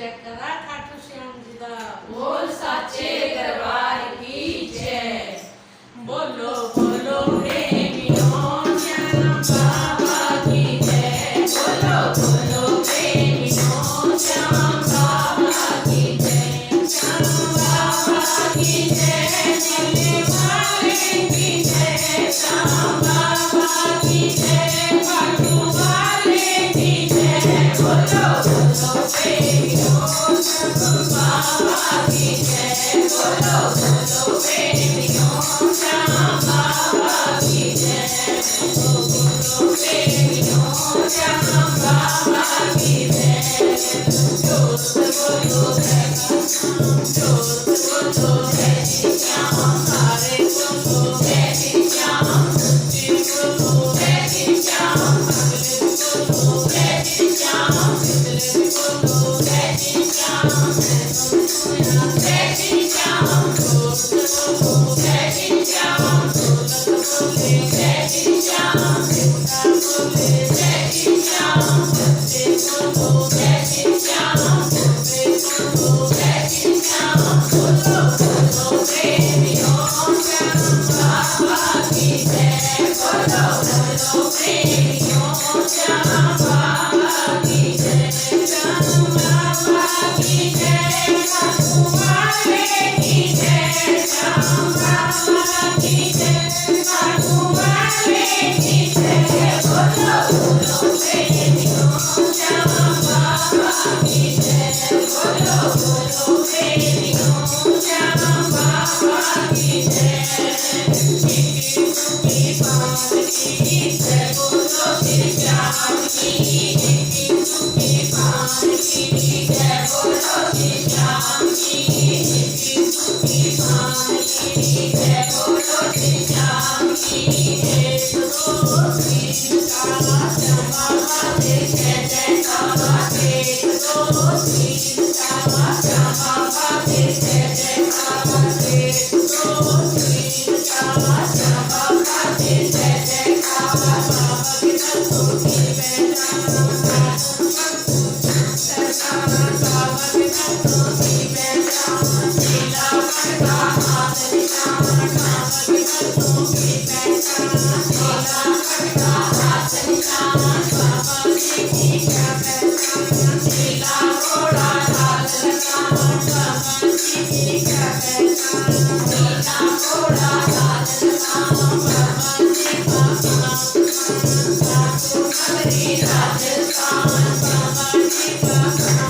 जयकारा खाटू श्याम जी दा बोल साचे दरबार की जय। बोलो बोलो प्रेमियों श्याम बाबा की जय। बोलो बोलो प्रेमियों श्याम बाबा की जय। श्याम बाबा की जय। चलने वाले की जय। श्याम बाबा की जय। खाटू वाले की जय। बोलो बोलो प्रेमियों श्याम बाबा की जय। बोलो बोलो प्रेमियों श्याम बाबा की जय। बोलो प्रेमियों श्याम बाबा की जय। जोत बोलो जय जोत बोलो जय श्याम सारे बोलो जय श्याम जी बोलो जय श्याम बोलो जय श्याम बोलो जय श्याम जय श्याम जोत बोलो जय श्याम बोले जय श्याम बोले जय श्याम बोलो जय श्याम बोलो जय श्याम बोलो बोलो प्रेमियों श्याम बाबा की जय। बोलो बोलो प्रेमियों श्याम बाबा की जय। श्याम बाबा की जय। खाटू वाले की जय। श्याम बाबा की जय। खाटू वाले की जय। बोलो बोलो प्रेमियों श्याम बाबा की जय। बोलो बोलो प्रेमियों श्याम बाबा की जय। इक्की सुक्की पान की जय। बोलो श्री श्याम की। इक्की सुक्की पान की जय। बोलो श्री श्याम की। इक्की सुक्की पान की जय। बोलो श्री श्याम की। एक दो तीन चार श्याम बाबा के जय जयकार। एक दो तीन चार श्याम बाबा के जय जयकार। एक दो तीन चार श्याम बाबा के जय जयकार। बाबा के दर्शनों की पहचान बाबा के दर्शनों की पहचान। नीला का हाथ निशान बाबा के दर्शनों की पहचान। नीला का हाथ निशान बाबा की क्या पहचान। नीला घोड़ा लाल लगाम बाबा की क्या पहचान। नीला घोड़ा लाल लगाम बाबा की पहचान। खाटू नगरी राजस्थान बाबा की पहचान।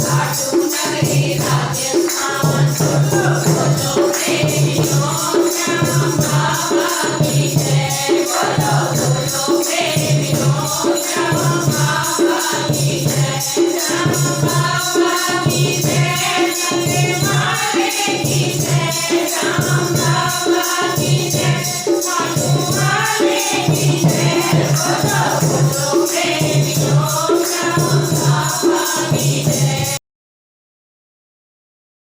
खाटू नगरी राजस्थान। बोलो बोलो प्रेमियों श्याम बाबा की जय। बोलो बोलो प्रेमियों श्याम बाबा की जय। श्याम बाबा की जय। चलने वाले की जय। श्याम बाबा की जय। खाटू वाले की जय।